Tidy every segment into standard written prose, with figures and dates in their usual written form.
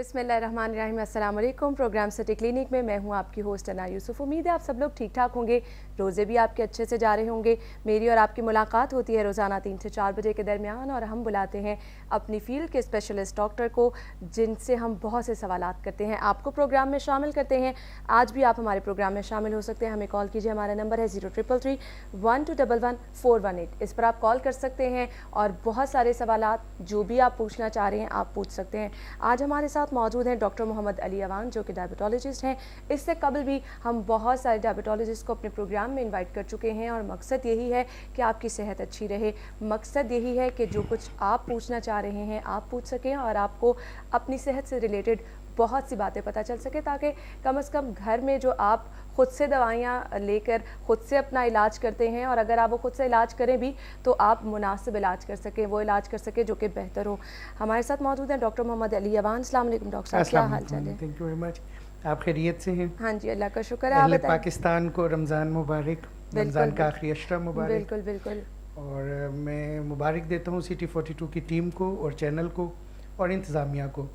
बिस्मिल्लाहिर्रहमानिर्रहीम। अस्सलाम वालेकुम। प्रोग्राम सिटी क्लिनिक में मैं हूं आपकी होस्ट अना यूसुफ। उम्मीद है आप सब लोग ठीक ठाक होंगे, रोज़े भी आपके अच्छे से जा रहे होंगे। मेरी और आपकी मुलाकात होती है रोज़ाना 3 से 4 बजे के दरमियान और हम बुलाते हैं अपनी फील्ड के स्पेशलिस्ट डॉक्टर को, जिनसे हम बहुत से सवालात करते हैं, आपको प्रोग्राम में शामिल करते हैं। आज भी आप हमारे प्रोग्राम में शामिल हो सकते हैं। हमें कॉल कीजिए, हमारा नंबर है 033312111418। इस पर आप कॉल कर सकते हैं और बहुत सारे सवालात जो भी आप पूछना चाह रहे हैं आप पूछ सकते हैं। आज हमारे साथ मौजूद हैं डॉक्टर मोहम्मद अली अवान, जो कि डायबिटोलॉजिस्ट हैं। इससे कबल भी हम बहुत सारे डायबिटोलॉजिस्ट को अपने प्रोग्राम में इनवाइट कर चुके हैं और मकसद यही है कि आपकी सेहत अच्छी रहे। मकसद यही है कि जो कुछ आप पूछना चाह रहे हैं आप पूछ सकें और आपको अपनी सेहत से रिलेटेड बहुत सी बातें पता चल सके, ताकि कम से कम घर में जो आप ख़ुद से दवाइयाँ लेकर ख़ुद से अपना इलाज करते हैं, और अगर आप वो ख़ुद से इलाज करें भी तो आप मुनासिब इलाज कर सकें, वो इलाज कर सकें जो कि बेहतर हो। हमारे साथ मौजूद हैं डॉक्टर मोहम्मद अली अवान। अस्सलाम वालेकुम डॉक्टर साहब, क्या हाल चाल है? Thank you very much. आप खैरियत से हैं? हाँ जी, अल्लाह का शुक्र है। आप पाकिस्तान को रमज़ान मुबारक, रमज़ान का आखिरी अशरा मुबारक। बिल्कुल बिल्कुल। और मैं मुबारक देता हूँ सिटी 42 की टीम को और चैनल को और इंतज़ामिया को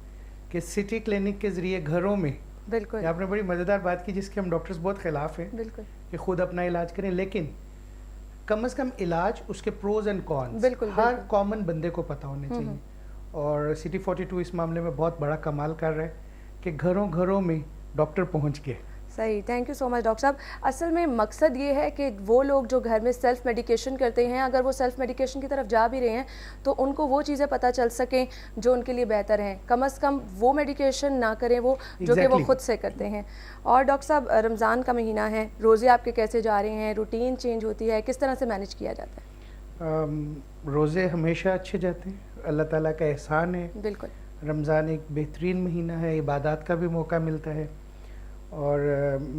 कि सिटी क्लिनिक के ज़रिए घरों में, बिल्कुल आपने बड़ी मज़ेदार बात की जिसके हम डॉक्टर्स बहुत ख़िलाफ़ हैं, बिल्कुल, कि ख़ुद अपना इलाज करें, लेकिन कम से कम इलाज उसके प्रोज एंड कॉन्स बिल्कुल हर कॉमन बंदे को पता होने चाहिए। और सिटी 42 इस मामले में बहुत बड़ा कमाल कर रहा है कि घरों घरों में डॉक्टर पहुंच गए। सही, thank you so much doctor साहब। असल में मकसद ये है कि वो लोग जो घर में सेल्फ मेडिकेशन करते हैं, अगर वो सेल्फ मेडिकेशन की तरफ जा भी रहे हैं तो उनको वो चीज़ें पता चल सकें जो उनके लिए बेहतर हैं। कम से कम वो मेडिकेशन ना करें वो जो कि वो खुद से करते हैं। और डॉक्टर साहब, रमज़ान का महीना है, रोज़े आपके कैसे जा रहे हैं? रूटीन चेंज होती है, किस तरह से मैनेज किया जाता है? रोज़े हमेशा अच्छे जाते हैं, अल्लाह ताला का एहसान है। बिल्कुल, रमज़ान एक बेहतरीन महीना है, इबादत का भी मौका मिलता है। और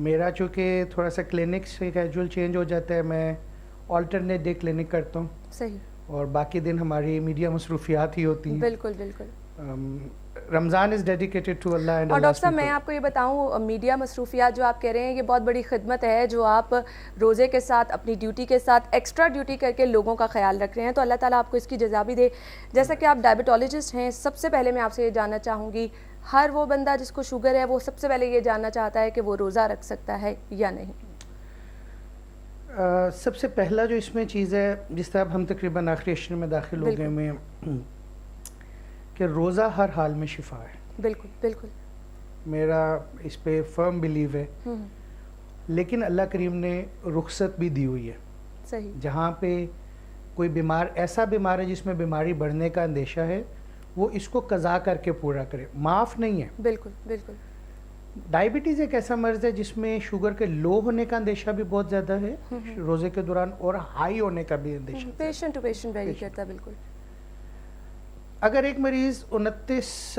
मेरा चूँकि थोड़ा सा क्लिनिक से कैजुअल चेंज हो जाता है, मैं ऑल्टरनेट डे क्लिनिक करता हूँ। सही। और बाकी दिन हमारी मीडिया मसरूफियात ही होती हैं। बिल्कुल बिल्कुल। Ramzan is dedicated to Allah and और डॉक्टर साहब, मैं आपको ये बताऊं, मीडिया मसरूफियात जो आप कह रहे हैं ये बहुत बड़ी खिदमत है, जो आप रोज़े के साथ अपनी ड्यूटी के साथ एक्स्ट्रा ड्यूटी करके लोगों का ख्याल रख रहे हैं, तो अल्लाह ताला आपको इसकी जज़ा भी दे। जैसा कि आप डायबिटोलॉजिस्ट हैं, सबसे पहले मैं आपसे ये जानना चाहूँगी, हर वो बंदा जिसको शुगर है वो सबसे पहले ये जानना चाहता है कि वो रोज़ा रख सकता है या नहीं? सबसे पहला जो इसमें चीज़ है, जिस तरह हम तकरीबन आखिरी अशरे में दाखिल हो गए में कि रोज़ा हर हाल में शिफा है। बिल्कुल बिल्कुल, मेरा इस पे फर्म बिलीव है। लेकिन अल्लाह करीम ने रुखसत भी दी हुई है। सही। जहाँ पे कोई बीमार, ऐसा बीमार है जिसमें बीमारी बढ़ने का अंदेशा है, वो इसको कज़ा करके पूरा करे, माफ़ नहीं है। बिल्कुल बिल्कुल। डायबिटीज़ एक ऐसा मर्ज़ है जिसमें शुगर के लो होने का अंदेशा भी बहुत ज़्यादा है रोज़े के दौरान, और हाई होने का भी अंदेशा पेशेंट टू पेशेंट वेरी करता है। बिल्कुल। अगर एक मरीज़ 29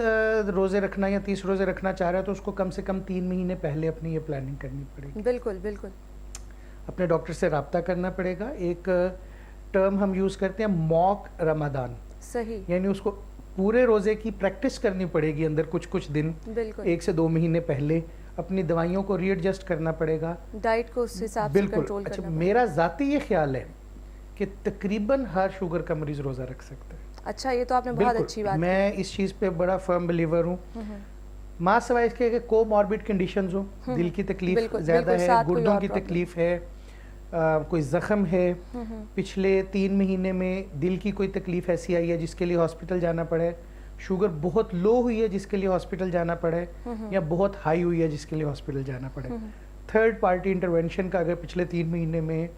रोज़े रखना या 30 रोज़े रखना चाह रहा है तो उसको कम से कम 3 महीने पहले अपनी ये प्लानिंग करनी पड़ेगी। बिल्कुल बिल्कुल। अपने डॉक्टर से रब्ता करना पड़ेगा। एक टर्म हम यूज़ करते हैं मॉक रमज़ान। सही। यानी उसको पूरे रोज़े की प्रैक्टिस करनी पड़ेगी अंदर कुछ कुछ दिन, 1 से 2 महीने पहले अपनी दवाइयों को रीएडजस्ट करना पड़ेगा, डाइट को उस हिसाब से कंट्रोल करना। अच्छा, मेरा ज़ाती ये ख्याल है कि तकरीबन हर शुगर का मरीज़ रोज़ा रख सकता है। अच्छा, ये तो आपने बहुत अच्छी बात मैं इस चीज़ पे बड़ा फर्म बिलीवर हूँ। माँ सवाइज के कोमॉर्बिड कंडीशंस हो, दिल की तकलीफ ज़्यादा है, गुर्दों की तकलीफ है, कोई ज़ख्म है, पिछले 3 महीने में दिल की कोई तकलीफ ऐसी आई है जिसके लिए हॉस्पिटल जाना पड़े, शुगर बहुत लो हुई है जिसके लिए हॉस्पिटल जाना पड़े, या बहुत हाई हुई है जिसके लिए हॉस्पिटल जाना पड़े, थर्ड पार्टी इंटरवेंशन का अगर पिछले 3 महीने में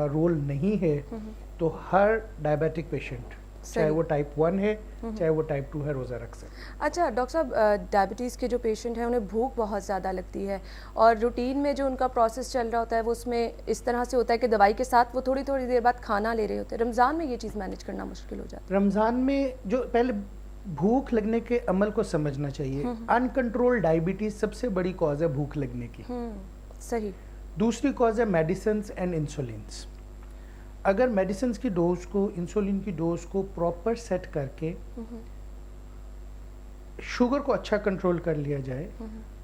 रोल नहीं है तो हर डायबिटिक पेशेंट, चाहे वो टाइप 1 है चाहे वो टाइप 2 है, रोज़ा रख सकते हैं। अच्छा डॉक्टर साहब, डायबिटीज़ के जो पेशेंट हैं उन्हें भूख बहुत ज़्यादा लगती है, और रूटीन में जो उनका प्रोसेस चल रहा होता है वो उसमें इस तरह से होता है कि दवाई के साथ वो थोड़ी थोड़ी देर बाद खाना ले रहे होते हैं। रमज़ान में ये चीज़ मैनेज करना मुश्किल हो जाता है। रमज़ान में जो पहले भूख लगने के अमल को समझना चाहिए। अनकंट्रोल डायबिटीज़ सबसे बड़ी कॉज है भूख लगने की। सही। दूसरी कॉज है मेडिसिन एंड इंसुलिन्स। अगर मेडिसिन की डोज को, इंसुलिन की डोज को प्रॉपर सेट करके शुगर को अच्छा कंट्रोल कर लिया जाए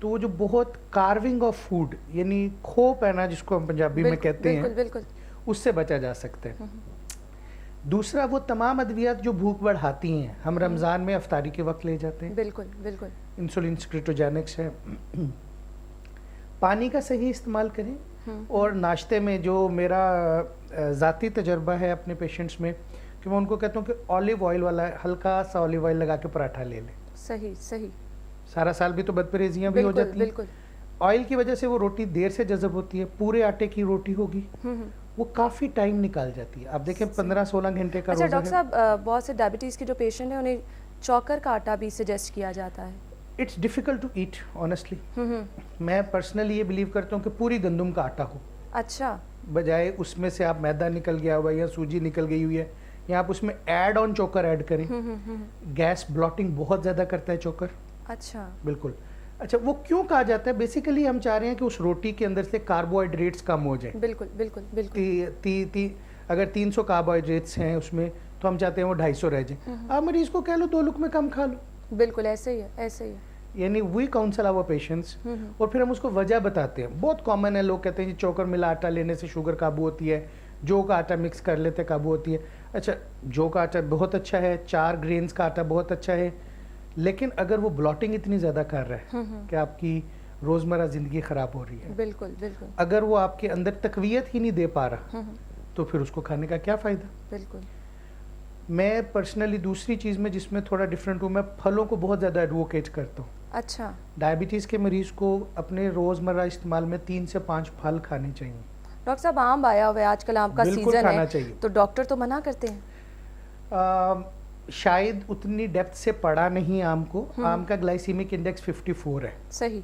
तो वो जो बहुत कार्विंग ऑफ फूड, यानी खोप है ना जिसको हम पंजाबी में कहते हैं, बिल्कुल, उससे बचा जा सकता है। दूसरा, वो तमाम अद्वियात जो भूख बढ़ाती हैं हम रमज़ान में अफ्तारी के वक्त ले जाते हैं। बिल्कुल बिल्कुल। इंसुलिन स्क्रिटोजेनिक्स है। पानी का सही इस्तेमाल करें, और नाश्ते में जो मेरा ज़ाती तजर्बा है अपने पेशेंट्स में कि मैं उनको कहता हूँ कि ऑलिव ऑयल वाला हल्का सा ऑलिव ऑयल लगा के पराठा ले लें। सही सही। सारा साल भी तो बदपरहेजियाँ भी हो जाती हैं। बिल्कुल। ऑयल की वजह से वो रोटी देर से जज़ब होती है। पूरे आटे की रोटी होगी वो काफ़ी टाइम निकाल जाती है। आप देखें 15-16 घंटे का रोज़ा है। अच्छा डॉक्टर साहब, बहुत से डायबिटीज़ के जो पेशेंट हैं उन्हें चोकर का आटा भी सजेस्ट किया जाता है। It's difficult to eat honestly. मैं पर्सनली ये बिलीव करता हूँ कि पूरी गंदम का आटा हो, अच्छा, बजाय उसमें से आप मैदा निकल गया हुआ है या सूजी निकल गई हुई है, या आप उसमें ऐड ऑन चोकर ऐड करें। गैस ब्लॉटिंग बहुत ज़्यादा करता है चोकर। अच्छा, बिल्कुल। अच्छा, वो क्यों कहा जाता है? बेसिकली हम चाह रहे हैं कि उस रोटी के अंदर से कार्बोहाइड्रेट्स कम हो जाए। बिल्कुल बिल्कुल बिल्कुल। अगर 300 कार्बोहाइड्रेट्स हैं उसमें, तो हम चाहते हैं वो 250 रह जाए। आप मरीज को कह लो 2 लुकमे कम खा लो। बिल्कुल ऐसे ही है, ऐसे ही है। यानी वी काउंसल आवर पेशेंट्स, और फिर हम उसको वजह बताते हैं। बहुत कॉमन है, लोग कहते हैं जी चोकर मिला आटा लेने से शुगर काबू होती है, जौ का आटा मिक्स कर लेते काबू होती है। अच्छा, जौ का आटा बहुत अच्छा है, 4 ग्रेन्स का आटा बहुत अच्छा है, लेकिन अगर वो ब्लॉटिंग इतनी ज़्यादा कर रहा है कि आपकी रोज़मर्रा ज़िंदगी ख़राब हो रही है, बिल्कुल बिल्कुल, अगर वो आपके अंदर तकवीयत ही नहीं दे पा रहा, तो फिर उसको खाने का क्या फ़ायदा? बिल्कुल। मैं पर्सनली दूसरी चीज़ में जिसमें थोड़ा डिफरेंट हूँ, मैं फलों को बहुत ज़्यादा एडवोकेट करता हूँ। अच्छा। डायबिटीज़ के मरीज़ को अपने रोज़मर्रा इस्तेमाल में 3 से 5 फल खाने चाहिए। डॉक्टर साहब, आम आया हुआ है आजकल, आम का सीजन है, तो डॉक्टर तो मना करते हैं। शायद उतनी डेप्थ से पढ़ा नहीं आम को। आम का ग्लाइसीमिक इंडेक्स 54 है। सही।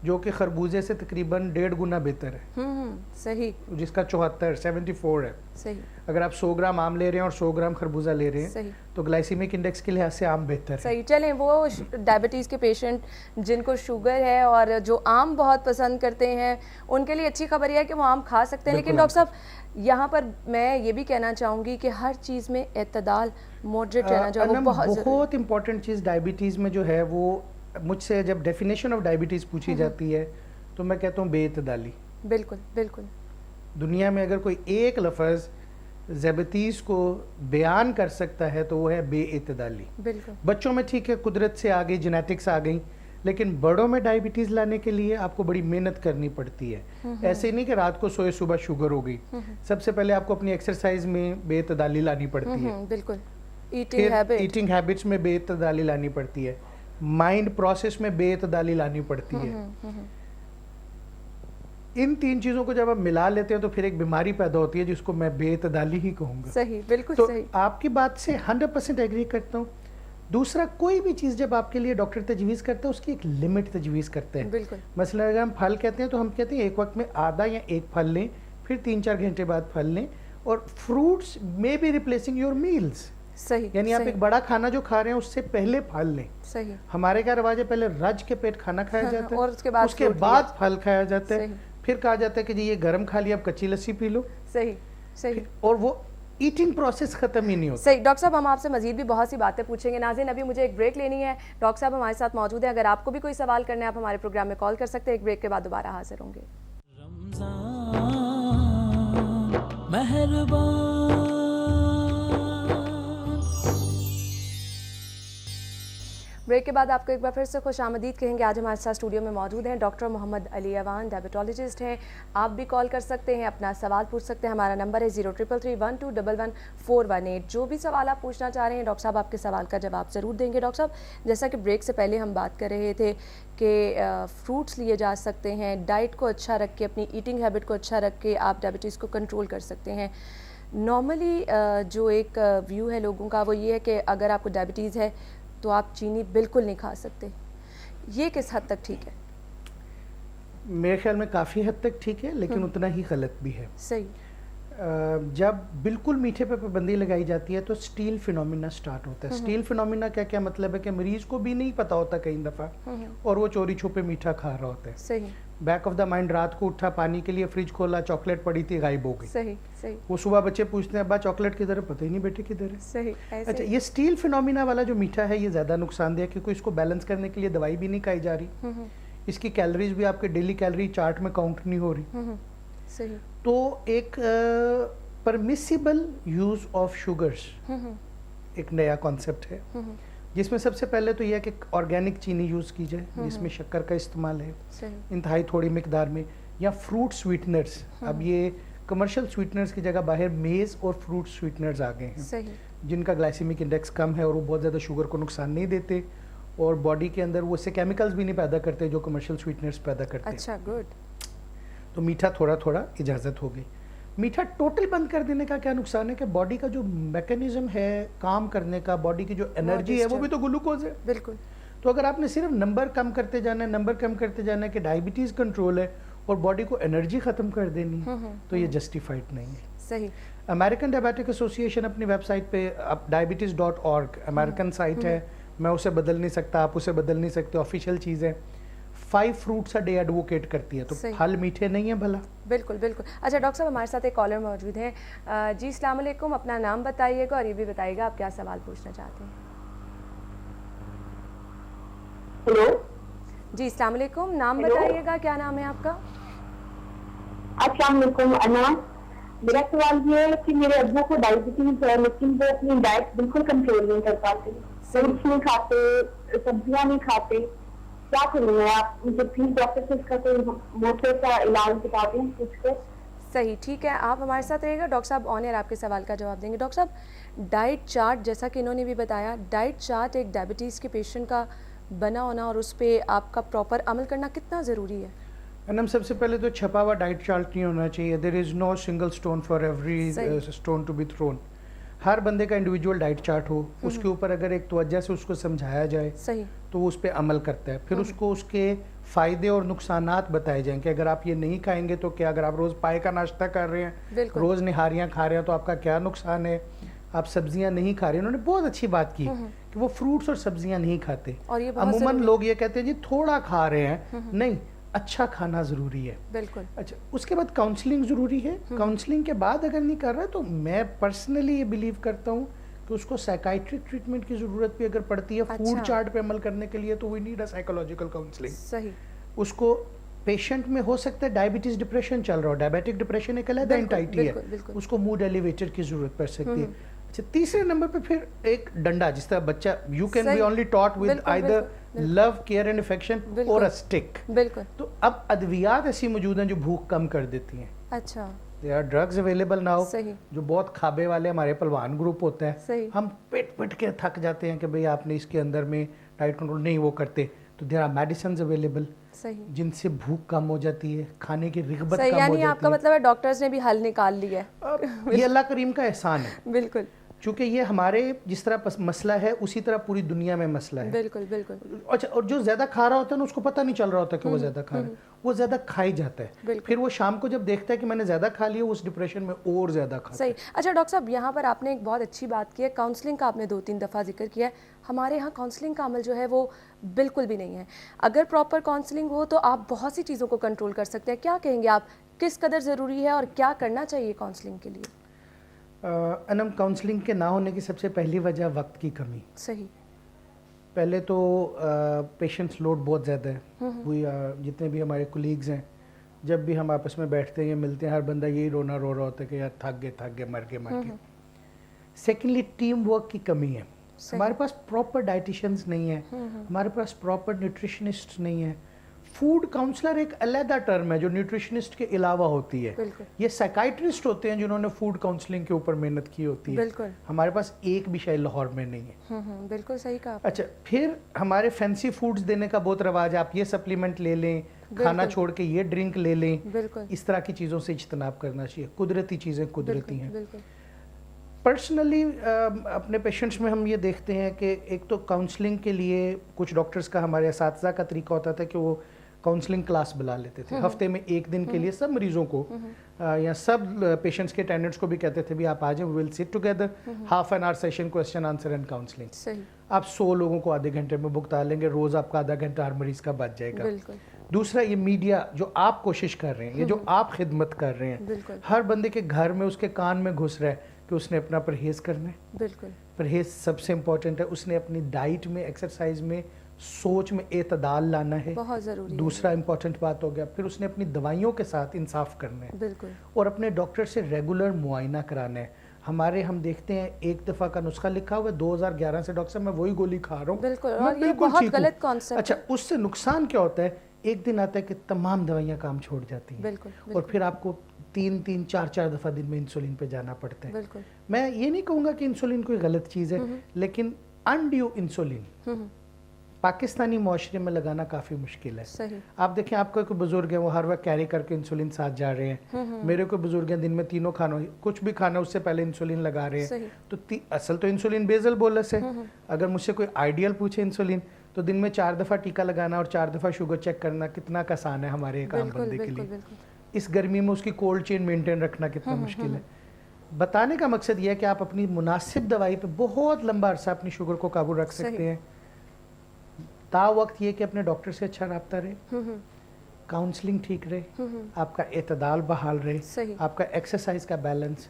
जो कि खरबूजे से तकरीबन 1.5 गुना बेहतर है। सही। जिसका 74 है। सही। अगर आप 100 ग्राम आम ले रहे हैं और 100 ग्राम खरबूजा ले रहे हैं, सही, तो ग्लाइसीमिक इंडेक्स के लिहाज से आम बेहतर है। सही। चलें, वो डायबिटीज़ के पेशेंट जिनको शुगर है और जो आम बहुत पसंद करते हैं, उनके लिए अच्छी खबर यह है कि वो आम खा सकते हैं। लेकिन डॉक्टर साहब, यहाँ पर मैं ये भी कहना चाहूँगी कि हर चीज़ में एतदाल, मॉडरेट रहना जो है वो बहुत इंपॉर्टेंट चीज़ डायबिटीज़ में जो है वो, मुझसे जब डेफिनेशन ऑफ डायबिटीज़ पूछी जाती है तो मैं कहता हूँ बेइतदाली। बिल्कुल बिल्कुल। दुनिया में अगर कोई एक लफ्ज़ ज़ैबतीज़ को बयान कर सकता है तो वो है बेइतदाली। बिल्कुल। बच्चों में ठीक है, कुदरत से आ गई, जेनेटिक्स आ गई, लेकिन बड़ों में डायबिटीज़ लाने के लिए आपको बड़ी मेहनत करनी पड़ती है। ऐसे नहीं कि रात को सोए सुबह शुगर हो गई। सबसे पहले आपको अपनी एक्सरसाइज में बेइतदाली लानी पड़ती है। बिल्कुल। ईटिंग हैबिट्स में बेइतदाली लानी पड़ती है। माइंड प्रोसेस में बेइतदाली लानी पड़ती है। इन 3 चीज़ों को जब आप मिला लेते हैं तो फिर एक बीमारी पैदा होती है जिसको मैं बेइतदाली ही कहूँगा। सही, बिल्कुल तो सही। आपकी बात से 100% एग्री करता हूँ। दूसरा, कोई भी चीज़ जब आपके लिए डॉक्टर तजवीज़ करता है उसकी एक लिमिट तजवीज़ करते हैं। बिल्कुल। मसलन अगर हम फल कहते हैं तो हम कहते हैं एक वक्त में आधा या 1 फल लें, फिर 3-4 घंटे बाद फल लें, और फ्रूट्स में बी रिप्लेसिंग योर मील्स। सही। यानी आप एक बड़ा खाना जो खा रहे हैं उससे पहले फल लें। सही। हमारे क्या रवाज है, पहले रज के पेट खाना खाया जाता है और उसके बाद फल खाया जाता है। फिर कहा जाता है कि जी ये गर्म खा लिया, अब कच्ची लस्सी पी लो। सही सही। और वो ईटिंग प्रोसेस खत्म ही नहीं होता। सही। डॉक्टर साहब, हम आपसे मजीद भी बहुत सी बातें पूछेंगे। नाज़रीन, अभी मुझे एक ब्रेक लेनी है। डॉक्टर साहब हमारे साथ मौजूद हैं। अगर आपको भी कोई सवाल करना है आप हमारे प्रोग्राम में कॉल कर सकते हैं। एक ब्रेक के बाद दोबारा हाजिर होंगे। ब्रेक के बाद आपको एक बार फिर से खुश आमदीद कहेंगे। आज हमारे साथ स्टूडियो में मौजूद हैं डॉक्टर मोहम्मद अली अवान, डायबिटोलॉजिस्ट हैं। आप भी कॉल कर सकते हैं, अपना सवाल पूछ सकते हैं। हमारा नंबर है 033312111418। जो भी सवाल आप पूछना चाह रहे हैं, डॉक्टर साहब आपके सवाल का जवाब ज़रूर देंगे। डॉक्टर साहब, जैसा कि ब्रेक से पहले हम बात कर रहे थे कि फ्रूट्स लिए जा सकते हैं, डाइट को अच्छा रख के, अपनी ईटिंग हैबिट को अच्छा रख के आप डायबिटीज़ को कंट्रोल कर सकते हैं। नॉर्मली जो एक व्यू है लोगों का वो ये है कि अगर आपको डायबिटीज़ है तो आप चीनी बिल्कुल नहीं खा सकते। ये किस हद तक ठीक है? मेरे ख्याल में काफ़ी हद तक ठीक है, लेकिन उतना ही गलत भी है। सही। जब बिल्कुल मीठे पे पाबंदी लगाई जाती है तो स्टील फिनोमिना स्टार्ट होता है। स्टील फिनोमिना क्या क्या मतलब है कि मरीज को भी नहीं पता होता कई दफ़ा, और वो चोरी छुपे मीठा खा रहा होता है। सही। बैक ऑफ द माइंड रात को उठा, पानी के लिए फ्रिज खोला, चॉकलेट पड़ी थी, गायब हो गई। सही सही। वो सुबह बच्चे पूछते हैं अब्बा चॉकलेट किधर है, पता ही नहीं बेटे किधर है। सही। अच्छा, ये स्टील फिनोमिना वाला जो मीठा है ये ज़्यादा नुकसानदेह है, क्योंकि इसको बैलेंस करने के लिए दवाई भी नहीं खाई जा रही, इसकी कैलोरीज भी आपके डेली कैलोरी चार्ट में काउंट नहीं हो रही। सही। तो एक परमिसिबल यूज ऑफ शुगर्स एक नया कॉन्सेप्ट है جس میں سب سے پہلے تو یہ ہے کہ آرگینک چینی یوز کی جائے جس میں شکر کا استعمال ہے انتہائی تھوڑی مقدار میں, یا فروٹ سویٹنرز. اب یہ کمرشل سویٹنرز کی جگہ باہر میز اور فروٹ سویٹنرز آ گئے ہیں جن کا گلائسیمک انڈیکس کم ہے اور وہ بہت زیادہ شوگر کو نقصان نہیں دیتے اور باڈی کے اندر وہ اس سے کیمیکلز بھی نہیں پیدا کرتے جو کمرشل سویٹنرز پیدا کرتے ہیں. اچھا, گڈ. تو میٹھا تھوڑا تھوڑا اجازت ہو گئی. میٹھا ٹوٹل بند کر دینے کا کیا نقصان ہے کہ باڈی کا جو میکانزم ہے کام کرنے کا, باڈی کی جو انرجی ہے وہ بھی تو گلوکوز ہے. بالکل. تو اگر آپ نے صرف نمبر کم کرتے جانا ہے, نمبر کم کرتے جانا ہے کہ ڈائبٹیز کنٹرول ہے اور باڈی کو انرجی ختم کر دینی تو یہ جسٹیفائڈ نہیں ہے. صحیح. امریکن ڈائبیٹک ایسوسیشن اپنی ویب سائٹ پہ diabetes.org امریکن سائٹ ہے, میں اسے بدل نہیں سکتا, آپ اسے بدل نہیں سکتے, آفیشیل چیز ہے. 5 فروٹس a day ایڈووکیٹ کرتی ہے, تو پھل میٹھے نہیں ہیں بھلا. بالکل بالکل. اچھا ڈاکٹر صاحب, ہمارے ساتھ ایک کالر موجود ہیں. جی السلام علیکم, اپنا نام بتائیے گا اور یہ بھی بتائیے گا آپ کیا سوال پوچھنا چاہتے ہیں. ہیلو جی السلام علیکم, نام بتائیے گا, کیا نام ہے آپ کا؟ السلام علیکم انا. میرا سوال یہ ہے کہ میرے ابو کو ڈائبٹیز ہے لیکن وہ اپنی ڈائٹ بالکل کنٹرول نہیں کر پاتے, فروٹس نہیں کھاتے, سبزیاں نہیں کھاتے. کیا کروں میں, آپ مجھے پلیز ڈاکٹر سے اس کا کوئی موثر کا علاج بتا دیں کچھ کو. صحیح, ٹھیک ہے, آپ ہمارے ساتھ رہیے گا. ڈاکٹر صاحب آن ایئر آپ کے سوال کا جواب دیں گے. ڈاکٹر صاحب, ڈائٹ چارٹ جیسا کہ انہوں نے بھی بتایا, ڈائٹ چارٹ ایک ڈائبٹیز کے پیشنٹ کا بنا ہونا اور اس پہ آپ کا پراپر عمل کرنا کتنا ضروری ہے؟ ہم سب سے پہلے تو چھپا ہوا ڈائٹ چارٹ نہیں ہونا چاہیے. There is no single stone for every stone to be thrown. ہر بندے کا انڈیویجول ڈائٹ چارٹ ہو, اس کے اوپر اگر ایک توجہ سے اس کو سمجھایا جائے تو وہ اس پہ عمل کرتا ہے. پھر اس کو اس کے فائدے اور نقصانات بتائے جائیں کہ اگر آپ یہ نہیں کھائیں گے تو کیا, اگر آپ روز پائے کا ناشتہ کر رہے ہیں, روز نہاریاں کھا رہے ہیں تو آپ کا کیا نقصان ہے. آپ سبزیاں نہیں کھا رہے ہیں, انہوں نے بہت اچھی بات کی کہ وہ فروٹس اور سبزیاں نہیں کھاتے. عموماً لوگ یہ کہتے ہیں جی تھوڑا کھا رہے ہیں, نہیں, اچھا کھانا ضروری ہے. بالکل. اچھا, اس کے بعد کاؤنسلنگ ضروری ہے. کاؤنسلنگ کے بعد اگر نہیں کر رہا تو میں پرسنلی یہ بلیو کرتا ہوں کہ اس کو سائیکائٹرک ٹریٹمنٹ کی ضرورت بھی اگر پڑتی ہے فوڈ چارٹ پہ عمل کرنے کے لیے تو we need a psychological counselling. صحیح. اس کو پیشنٹ میں ہو سکتا ہے ڈائبٹیز ڈپریشن چل رہا ہو, ڈائبیٹک ڈپریشن ایک علیحدہ انٹائٹی ہے, اس کو موڈ ایلیویٹر کی ضرورت پڑ سکتی ہے. اچھا, تیسرے نمبر پہ پھر ایک ڈنڈا, جس طرح بچہ you can be only taught with either love, care and affection اور اے اسٹک. بالکل. تو اب ادویات ایسی موجود ہیں جو بھوک کم کر دیتی ہیں. اچھا. there are drugs available now جو بہت کھابے والے ہمارے پلوان گروپ ہوتا ہے, ہم پٹ کے تھک جاتے ہیں کہ بھئی آپ نے اس کے اندر میں ڈائٹ کنٹرول نہیں وہ کرتے, تو there are medicines available جن سے بھوک کم ہو جاتی ہے, کھانے کی رغبت کم ہو جاتی ہے. یعنی آپ کا مطلب ہے ڈاکٹرز نے بھی حل نکال لیا ہے. یہ اللہ کریم کا احسان ہے. بالکل. چونکہ یہ ہمارے جس طرح مسئلہ ہے اسی طرح پوری دنیا میں مسئلہ ہے. بالکل بالکل. اچھا, اور جو زیادہ کھا رہا ہوتا ہے نا اس کو پتہ نہیں چل رہا ہوتا کہ وہ زیادہ کھا رہا ہے, وہ زیادہ کھا ہی جاتا ہے. پھر وہ شام کو جب دیکھتا ہے کہ میں نے زیادہ کھا لیا, اس ڈپریشن میں اور زیادہ کھاتا ہے. صحیح. اچھا ڈاکٹر صاحب, یہاں پر آپ نے ایک بہت اچھی بات کی ہے, کاؤنسلنگ کا آپ نے 2-3 دفعہ ذکر کیا ہے. ہمارے یہاں کاؤنسلنگ کا عمل جو ہے وہ بالکل بھی نہیں ہے. اگر پراپر کاؤنسلنگ ہو تو آپ بہت سی چیزوں کو کنٹرول کر سکتے ہیں. کیا کہیں گے آپ, کس قدر ضروری ہے اور کیا کرنا چاہیے کاؤنسلنگ کے لیے؟ انم, کاؤنسلنگ کے نہ ہونے کی سب سے پہلی وجہ وقت کی کمی. صحیح. پہلے تو پیشنٹس لوڈ بہت زیادہ ہے. جتنے بھی ہمارے کولیگز ہیں, جب بھی ہم آپس میں بیٹھتے ہیں یا ملتے ہیں, ہر بندہ یہی رو رہا ہوتا ہے کہ یار تھک گئے مر گئے. سیکنڈلی ٹیم ورک کی کمی ہے. ہمارے پاس پراپر ڈائٹیشنز نہیں ہیں, ہمارے پاس پراپر نیوٹریشنسٹ نہیں ہیں. فوڈ کاؤنسلر ایک علیحدہ ٹرم ہے جو نیوٹریشنسٹ کے علاوہ ہوتی ہے. یہ سائیکائٹرسٹ ہوتے ہیں جنہوں نے فوڈ کاؤنسلنگ کے اوپر محنت کی ہوتی ہے. ہمارے پاس ایک بھی شے لاہور میں نہیں ہے. بالکل صحیح کہا. اچھا, پھر ہمارے فینسی فوڈز دینے کا بہت رواج ہے. آپ یہ سپلیمنٹ لے لیں, کھانا چھوڑ کے یہ ڈرنک لے لیں. اس طرح کی چیزوں سے اجتناب کرنا چاہیے. قدرتی چیزیں قدرتی ہیں. پرسنلی اپنے پیشنٹس میں ہم یہ دیکھتے ہیں کہ ایک تو کاؤنسلنگ کے لیے کچھ ڈاکٹرز کا, ہمارے اساتذہ کا طریقہ ہوتا تھا کہ وہ کاؤنسلنگ کلاس بلا لیتے تھے ہفتے میں 1 دن کے لیے. سب مریضوں کو یا سب پیشنٹس کے اٹینڈنٹس کو بھی کہتے تھے بھی آپ آ جائیں, we will sit together, half an hour session, question answer and counselling. آپ 100 لوگوں کو آدھے گھنٹے میں بکتا لیں گے, روز آپ کا آدھا گھنٹہ ہر مریض کا بچ جائے گا. دوسرا, یہ میڈیا جو آپ کوشش کر رہے ہیں, یہ جو آپ خدمت کر رہے ہیں, ہر بندے کے گھر میں اس کے کان میں گھس رہا ہے کہ اس نے اپنا پرہیز کرنا ہے. بالکل, پرہیز سب سے امپورٹنٹ ہے. اس نے اپنی ڈائٹ میں, ایکسرسائز میں, سوچ میں اعتدال لانا ہے, بہت ضروری. دوسرا امپورٹنٹ بات ہو گیا. پھر اس نے اپنی دوائیوں کے ساتھ انصاف کرنا ہے. بالکل, اور اپنے ڈاکٹر سے ریگولر معائنہ کرانا ہے. ہمارے ہم دیکھتے ہیں ایک دفعہ کا نسخہ لکھا ہوا ہے 2011 سے ڈاکٹر صاحب میں وہی گولی کھا رہا ہوں. بالکل, اور یہ بہت غلط کانسیپٹ. اچھا اس سے نقصان کیا ہوتا ہے, ایک دن آتا ہے کہ تمام دوائیاں کام چھوڑ جاتی ہیں. بالکل, اور پھر آپ کو 3-4 دفعہ دن میں انسولین پہ جانا پڑتا ہے. بالکل. میں یہ نہیں کہوں گا کہ انسولین کوئی غلط چیز ہے, لیکن انڈیو انسولین پاکستانی معاشرے میں لگانا کافی مشکل ہے. صحیح. آپ دیکھیں آپ کا کوئی بزرگ ہے وہ ہر وقت کیری کر کے انسولین ساتھ جا رہے ہیں, میرے کوئی بزرگ ہیں دن میں تینوں کھانا کچھ بھی کھانا اس سے پہلے انسولین لگا رہے ہیں. تو اصل تو انسولین بیزل بولس ہے. اگر مجھ سے کوئی آئیڈیل پوچھے انسولین تو دن میں 4 دفعہ ٹیکا لگانا اور 4 دفعہ شوگر چیک کرنا کتنا آسان ہے ہمارے ایک عام بندے کے لیے. اس گرمی میں اس کی کولڈ چین مینٹین رکھنا کتنا مشکل ہے. بتانے کا مقصد یہ ہے کہ آپ اپنی مناسب دوائی پہ بہت لمبا عرصہ اپنی شوگر کو قابو رکھ سکتے ہیں. تا وقت یہ کہ اپنے ڈاکٹر سے اچھا رابطہ رہے, کاؤنسلنگ ٹھیک رہے, آپ کا اعتدال بحال رہے, آپ کا ایکسرسائز کا بیلنس,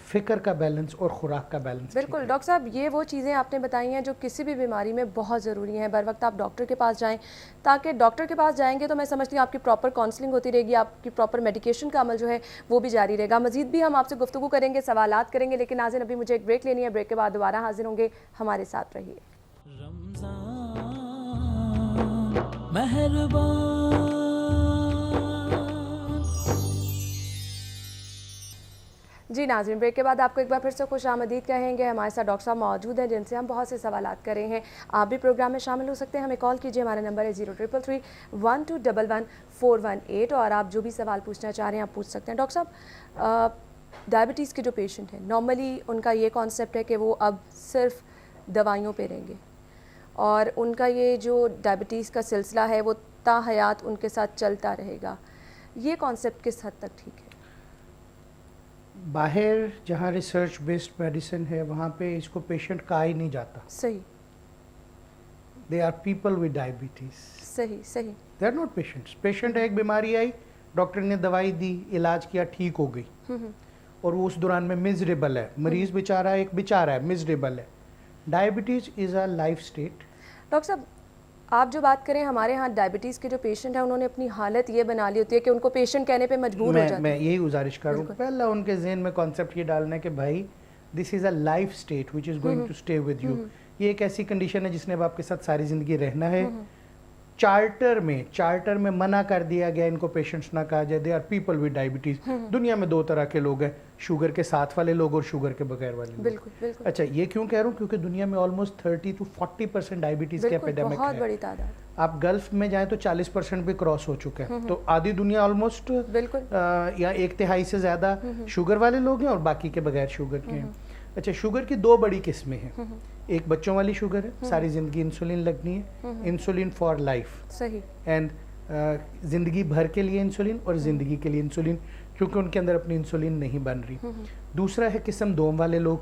فکر کا بیلنس اور خوراک کا بیلنس. بالکل ڈاکٹر صاحب, یہ وہ چیزیں آپ نے بتائی ہیں جو کسی بھی بیماری میں بہت ضروری ہیں. بر وقت آپ ڈاکٹر کے پاس جائیں, تاکہ ڈاکٹر کے پاس جائیں گے تو میں سمجھتی ہوں آپ کی پراپر کاؤنسلنگ ہوتی رہے گی, آپ کی پراپر میڈیکیشن کا عمل جو ہے وہ بھی جاری رہے گا. مزید بھی ہم آپ سے گفتگو کریں گے, سوالات کریں گے, لیکن ناظرین ابھی مجھے ایک بریک لینی ہے. بریک کے بعد دوبارہ حاضر ہوں گے, ہمارے ساتھ رہیے. جی ناظرین, بریک کے بعد آپ کو ایک بار پھر سے خوش آمدید کہیں گے. ہمارے ساتھ ڈاکٹر صاحب موجود ہیں جن سے ہم بہت سے سوالات کر رہے ہیں. آپ بھی پروگرام میں شامل ہو سکتے ہیں, ہمیں کال کیجیے. ہمارا نمبر ہے 0333121418, اور آپ جو بھی سوال پوچھنا چاہ رہے ہیں آپ پوچھ سکتے ہیں. ڈاکٹر صاحب, ڈائبٹیز کے جو پیشنٹ ہیں نارملی ان کا یہ کانسیپٹ ہے کہ وہ اب صرف دوائیوں پہ رہیں گے, اور ان کا یہ جو ڈائبٹیز کا سلسلہ ہے وہ تا حیات ان کے ساتھ چلتا رہے گا. یہ کانسیپٹ کس حد تک ٹھیک ہے؟ باہر جہاں ریسرچ بیسڈ میڈیسن ہے وہاں پہ اس کو پیشنٹ کہا ہی نہیں جاتا. صحیح. They are people with diabetes. صحیح صحیح. They are not patients. Patient ہے, ایک بیماری آئی, ڈاکٹر نے دوائی دی, علاج کیا, ٹھیک ہو گئی, اور وہ اس دوران میں مزریبل ہے. مریض بیچارہ ایک بیچارہ ہے, مزریبل ہے. Diabetes is a life state. Doctor صاحب, آپ جو بات کریں, ہمارے ہاں ڈائبٹیز کے جو پیشنٹ ہیں انہوں نے اپنی حالت یہ بنا لی ہوتی ہے کہ ان کو پیشنٹ کہنے پہ مجبور ہو جاتے ہیں. میں یہی گزارش کر رہا ہوں, پہلا ان کے ذہن میں کانسیپٹ یہ ڈالنا ہے کہ بھائی this is a life state which is going to stay with you. یہ ایک ایسی کنڈیشن ہے جس نے اب آپ کے ساتھ ساری زندگی رہنا ہے. چارٹر میں منع کر دیا گیا ان کو پیشنٹس نہ کہا جائے. They are people with diabetes. دنیا میں 2 طرح کے لوگ ہیں, شوگر کے ساتھ والے لوگ اور شوگر کے بغیر والے لوگ. بالکل بالکل. اچھا, یہ کیوں کہہ رہا ہوں, کیونکہ دنیا میں آلموسٹ 30-40% ڈائبٹیز کے ایپیڈیمک ہے. بہت بڑی تعداد. آپ گلف میں جائیں تو 40% بھی کراس ہو چکا ہے. تو آدھی دنیا آلموسٹ یا 1/3 سے زیادہ شوگر والے لوگ ہیں اور باقی کے بغیر شوگر کے ہیں. اچھا, شوگر کی 2 بڑی قسمیں ہیں. ایک بچوں والی شوگر ہے, ساری زندگی انسولین لگنی ہے, انسولین فار لائف. صحیح. اینڈ زندگی بھر کے لیے انسولین, اور زندگی کے لیے انسولین, کیونکہ ان کے اندر اپنی انسولین نہیں بن رہی. دوسرا ہے قسم 2 والے لوگ.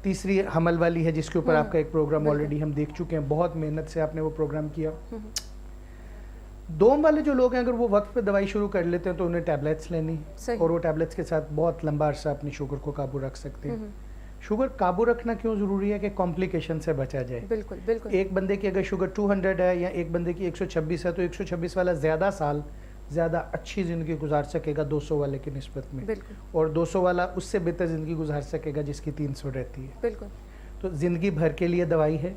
تیسری حمل والی ہے, جس کے اوپر آپ کا ایک پروگرام آلریڈی ہم دیکھ چکے ہیں, بہت محنت سے آپ نے وہ پروگرام کیا. 2 والے جو لوگ ہیں اگر وہ وقت پہ دوائی شروع کر لیتے ہیں تو انہیں ٹیبلیٹس لینی, اور وہ ٹیبلیٹس کے ساتھ بہت لمبا عرصہ اپنی شوگر کو قابو رکھ سکتے ہیں. شوگر قابو رکھنا کیوں ضروری ہے؟ کہ کمپلیکیشن سے بچا جائے. بالکل بالکل. ایک بندے کی اگر شوگر 200 ہے یا ایک بندے کی 126 ہے تو 126 والا زیادہ سال زیادہ اچھی زندگی گزار سکے گا 200 والے کی نسبت میں, اور 200 والا اس سے بہتر زندگی گزار سکے گا جس کی 300 رہتی ہے. بالکل. تو زندگی بھر کے لیے دوائی ہے.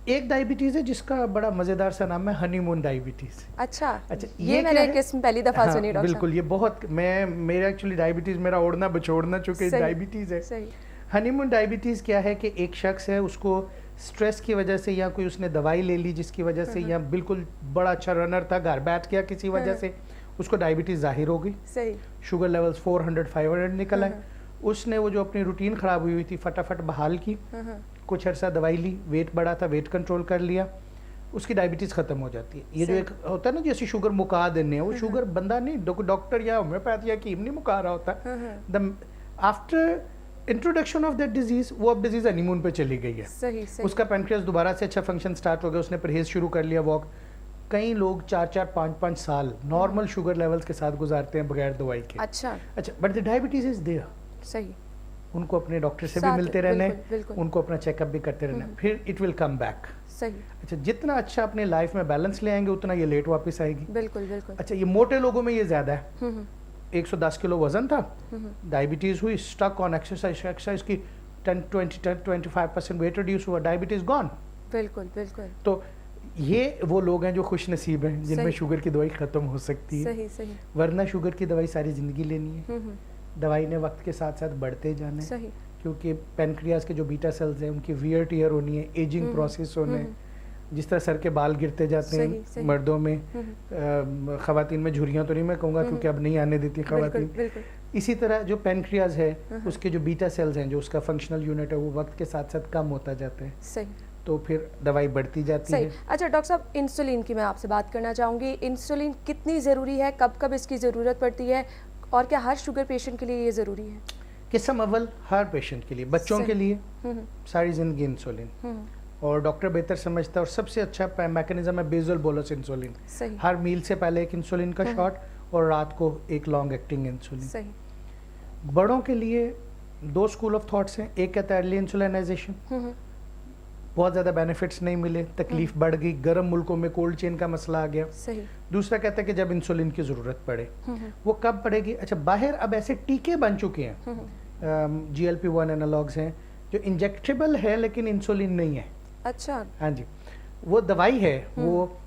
ایک ڈائبٹیز ہے جس کا بڑا مزیدار سا نام ہے ہنی مون ڈائبٹیز. اچھا, یہ میں نے قسم پہلی دفعہ سنی. ڈاکٹر بالکل, یہ بہت میرا ایکچولی ڈائبٹیز میرا اوڑھنا بچوڑنا چونکہ ڈائبٹیز ہے. ہنی مون ڈائبٹیز کیا ہے کہ ایک شخص ہے, اس کو سٹریس کی وجہ سے یا کوئی اس نے دوائی لے لی جس کی وجہ سے, یا بالکل بڑا اچھا رنر تھا گھر بیٹھ گیا کسی وجہ سے, اس کو ڈائبٹیز ظاہر ہو گئی. شوگر لیولز 400-500 نکل آئے. اس نے وہ جو اپنی روٹین خراب ہوئی تھی فٹافٹ بحال کی, کچھ عرصہ دوائی لی, ویٹ بڑھا تھا ویٹ کنٹرول کر لیا, اس کی ڈائبٹیز ختم ہو جاتی ہے. یہ جو ایک ہوتا ہے نا جیسے شوگر مکا دینے, وہ شوگر بندہ نہیں, ڈاکٹر یا ہومیوپیتھ یا حکیم نہیں مکا رہا ہوتا. After introduction of that disease وہ اب ڈیزیز ہنی مون پہ چلی گئی ہے. اس کا پینکریاس دوبارہ سے اچھا فنکشن سٹارٹ ہو گیا, اس نے پرہیز شروع کر لیا, واک. کئی لوگ 4-5 سال نارمل شوگر لیولز کے ساتھ گزارتے ہیں بغیر دوائی کے. اچھا, but the diabetes is there. صحیح. ان کو اپنے ڈاکٹر سے بھی ملتے رہنا ہے, ان کو اپنا چیک اپ بھی کرتے رہنا ہے, پھر اٹ ول کم بیک. صحیح. اچھا, جتنا اچھا اپنے لائف میں بیلنس لے آئیں گے اتنا یہ لیٹ واپس آئے گی. بالکل بالکل. اچھا, یہ موٹے لوگوں میں یہ زیادہ ہے, 110 किलो वजन था, डायबिटीज़ हुई, स्टक ऑन एक्सरसाइज की 10-25% वेट रिड्यूस हुआ, डायबिटीज़ गॉन। बिल्कुल बिल्कुल। तो ये वो लोग हैं जो खुश नसीब हैं जिनमें शुगर की दवाई ख़त्म हो सकती है। सही सही। वरना शुगर की दवाई सारी ज़िंदगी लेनी है। दवाई ने वक्त के साथ साथ बढ़ते जाना है। सही। क्योंकि पेनक्रियाज के जो बीटा सेल्स हैं उनकी वियर टियर होनी है, एजिंग प्रोसेस होने है। जिस तरह सर के बाल गिरते जाते हैं मर्दों में, ख़वातीन में झुर्रियाँ तो नहीं मैं कहूँगा क्योंकि अब नहीं आने देती ख़वातीन, इसी तरह जो पेनक्रियाज है उसके जो बीटा सेल्स हैं, जो उसका फंक्शनल यूनिट है, वो वक्त के साथ साथ कम होता जाता है। सही। तो फिर दवाई बढ़ती जाती है। अच्छा डॉक्टर साहब, इंसुलिन की मैं आपसे बात करना चाहूँगी। इंसुलिन कितनी ज़रूरी है, कब कब इसकी ज़रूरत पड़ती है, और क्या हर शुगर पेशेंट के लिए ये ज़रूरी है? किस्म अव्वल हर पेशेंट के लिए, बच्चों के लिए सारी ज़िंदगी इंसुलिन, और डॉक्टर बेहतर समझता है। और सबसे अच्छा मैकेनिज्म है बेसल बोलस इंसुलिन। हर मील से पहले एक इंसुलिन का शॉट और रात को एक लॉन्ग एक्टिंग इंसुलिन। बड़ों के लिए 2 स्कूल ऑफ थॉट्स हैं। एक कहता है अर्ली इंसुलिनाइजेशन, बहुत ज़्यादा बेनिफिट्स नहीं मिले, तकलीफ बढ़ गई, गर्म मुल्कों में कोल्ड चेन का मसला आ गया। सही। दूसरा कहता है कि जब इंसुलिन की ज़रूरत पड़े। वो कब पड़ेगी? अच्छा, बाहर अब ऐसे टीके बन चुके हैं, GLP-1 एनालॉग्स हैं जो इंजेक्टेबल है लेकिन इंसुलिन नहीं है। अच्छा। हाँ जी, वो दवाई है, वो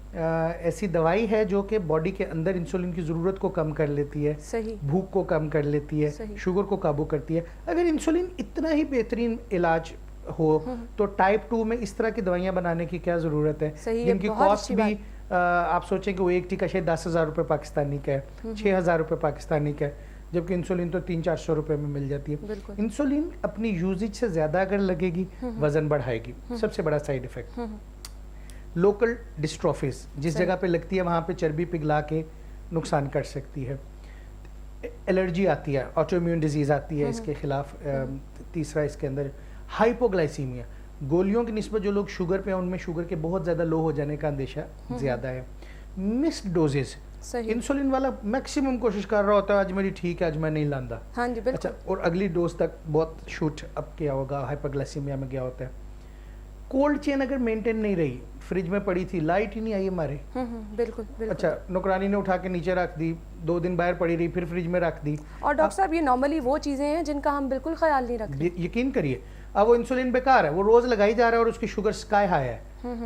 ऐसी दवाई है जो कि बॉडी के अंदर इंसुलिन की ज़रूरत को कम कर लेती है, सही। भूख को कम कर लेती है, शुगर को काबू करती है। अगर इंसुलिन इतना ही बेहतरीन इलाज हो तो टाइप 2 में इस तरह की दवाइयाँ बनाने की क्या ज़रूरत है, जिनकी कॉस्ट भी आप सोचें कि वो एक टीका शायद 10,000 रुपये पाकिस्तानी का है, 6,000 रुपये पाकिस्तानी का है, जबकि इंसुलिन तो 300-400 रुपये में मिल जाती है। इंसुलिन अपनी यूजेज से ज़्यादा अगर लगेगी वज़न बढ़ाएगी, सबसे बड़ा साइड इफ़ेक्ट। लोकल डिस्ट्रोफिस, जिस जगह पे लगती है वहाँ पे चर्बी पिघला के नुकसान कर सकती है। एलर्जी आती है, ऑटोइम्यून डिजीज़ आती है इसके खिलाफ। तीसरा इसके अंदर हाइपोग्लाइसीमिया, गोलियों की निस्बत जो लोग शुगर पे हैं उनमें शुगर के बहुत ज़्यादा लो हो जाने का अंदेशा ज़्यादा है। मिस्ड डोजेस, इंसुलिन वाला मैक्सिमम कोशिश कर रहा होता है आज मेरी ठीक है, आज मैं नहीं लांदा। हाँ जी, बिल्कुल। अच्छा, और अगली डोज तक बहुत शूट अप किया होगा, हाइपोग्लाइसीमिया में गया होता है। कोल्ड चेन अगर मेंटेन नहीं रही, फ्रिज में पड़ी थी, लाइट ही नहीं आई हमारे, बिल्कुल बिल्कुल। अच्छा, नौकरानी ने उठा के नीचे रख दी, 2 दिन बाहर पड़ी रही, फिर फ्रिज में रख दी। और डॉक्टर साहब ये नॉर्मली वो चीज़ें हैं जिनका हम बिल्कुल ख्याल नहीं रखते। यकीन करिए, अब वो इंसुलिन बेकार है, वो रोज लगाई जा रहा है और उसकी शुगर स्काई हाई है,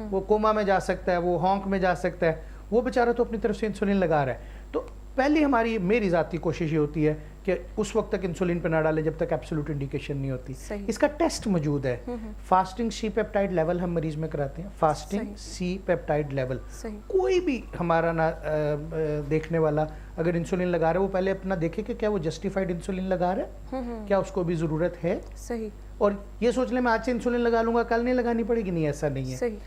वो कोमा में जा सकता है, वो हॉन्क में जा सकता है, वो बेचारा तो अपनी तरफ से इंसुलिन लगा रहा है। तो पहली मेरी ज़ाती कोशिश ये होती है कि उस वक्त तक इंसुलिन पे ना डालें जब तक एब्सोल्यूट इंडिकेशन नहीं होती। इसका टेस्ट मौजूद है, फास्टिंग सी पेप्टाइड लेवल हम मरीज में कराते हैं, फास्टिंग सी पेप्टाइड लेवल। कोई भी हमारा ना देखने वाला अगर इंसुलिन लगा रहा है, वो पहले अपना देखे कि क्या वो जस्टिफाइड इंसुलिन लगा रहा है, क्या उसको भी ज़रूरत है। सही। और ये सोच ले मैं आज से इंसुलिन लगा लूंगा, कल नहीं लगानी पड़ेगी, नहीं, ऐसा नहीं है। सही।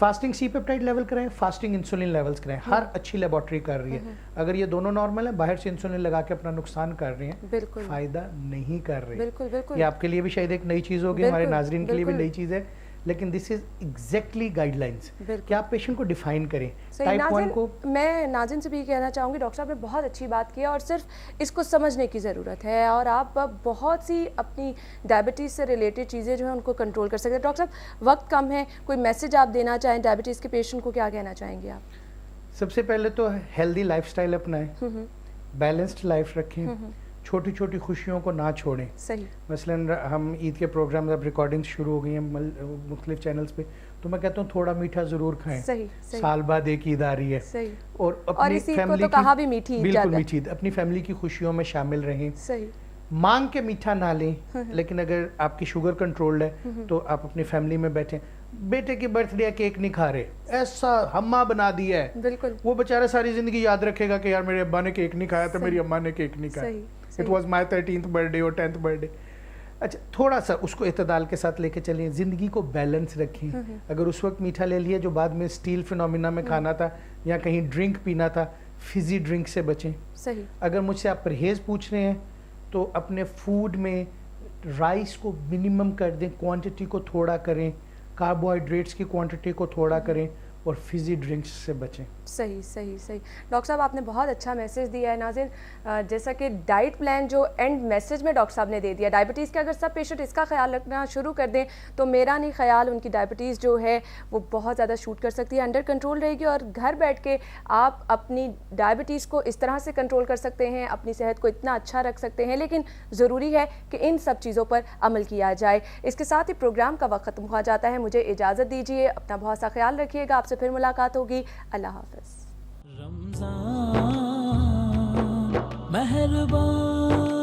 फास्टिंग सी पेप्टाइड लेवल कराएं, फास्टिंग इंसुलिन लेवल्स कराएं, हर अच्छी लेबोरेटरी कर रही है। अगर ये दोनों नॉर्मल है, बाहर से इंसुलिन लगा के अपना नुकसान कर रहे हैं, बिल्कुल फायदा नहीं कर रहे। बिल्कुल बिल्कुल। ये आपके लिए भी शायद एक नई चीज़ होगी, हमारे नाजरीन के लिए भी नई चीज़ है, लेकिन दिस इज एग्जैक्टली गाइडलाइंस कि आप पेशेंट को डिफाइन करें। टाइप 1 को मैं नाज़रीन से भी कहना चाहूँगी, डॉक्टर साहब ने बहुत अच्छी बात की है और सिर्फ इसको समझने की ज़रूरत है, और आप बहुत सी अपनी डायबिटीज़ से रिलेटेड चीज़ें जो हैं उनको कंट्रोल कर सकते हैं। डॉक्टर साहब वक्त कम है, कोई मैसेज आप देना चाहें डायबिटीज़ के पेशेंट को, क्या कहना चाहेंगे आप? सबसे पहले तो हेल्दी लाइफस्टाइल अपनाएं, बैलेंस्ड लाइफ रखें, छोटी छोटी खुशियों को ना छोड़ें। सही। मसलन हम ईद के प्रोग्राम अब रिकॉर्डिंग्स शुरू हो गई हैं मुख्तलिफ चैनल्स पे, तो मैं कहता हूँ थोड़ा मीठा ज़रूर खाएं। सही, सही। साल बाद एक ईद आ रही है। सही। और अपनी फैमिली तो कहा भी मीठी ईद, बिल्कुल मीठी ईद, अपनी फैमिली की खुशियों में शामिल रहें। सही। मांग के मीठा ना लें, लेकिन अगर आपकी शुगर कंट्रोल्ड है तो आप अपनी फैमिली में बैठें। बेटे की बर्थडे केक नहीं खा रहे, ऐसा हम्मा बना दिया है, बिल्कुल, वो बेचारा सारी जिंदगी याद रखेगा कि यार मेरे अब्बा ने केक नहीं खाया तो मेरी अम्मा ने केक नहीं खाया, it was my 13th birthday और 10th बर्थडे। अच्छा, थोड़ा सा उसको इत्तेदाल के साथ लेके चलें, ज़िंदगी को बैलेंस रखें। अगर उस वक्त मीठा ले लिया जो बाद में स्टील फिनोमिना में खाना था या कहीं ड्रिंक पीना था, फिजी ड्रिंक से बचें। सही। अगर मुझसे आप परहेज़ पूछ रहे हैं तो अपने फूड में राइस को मिनिमम कर दें, क्वांटिटी को थोड़ा करें, कार्बोहाइड्रेट्स की क्वांटिटी को थोड़ा करें, اور فزی ڈرنکس سے بچیں. صحیح صحیح صحیح. ڈاکٹر صاحب آپ نے بہت اچھا میسیج دیا ہے. ناظرین جیسا کہ ڈائٹ پلان جو اینڈ میسیج میں ڈاکٹر صاحب نے دے دیا, ڈائبٹیز کے اگر سب پیشنٹ اس کا خیال رکھنا شروع کر دیں تو میرا نہیں خیال ان کی ڈائبٹیز جو ہے وہ بہت زیادہ شوٹ کر سکتی ہے, انڈر کنٹرول رہے گی, اور گھر بیٹھ کے آپ اپنی ڈائبٹیز کو اس طرح سے کنٹرول کر سکتے ہیں, اپنی صحت کو اتنا اچھا رکھ سکتے ہیں. لیکن ضروری ہے کہ ان سب چیزوں پر عمل کیا جائے. اس کے ساتھ ہی پروگرام کا وقت ختم ہو جاتا ہے. مجھے اجازت دیجیے, اپنا بہت سا خیال رکھیے گا. آپ سے پھر ملاقات ہوگی. اللہ حافظ. رمضان مہربان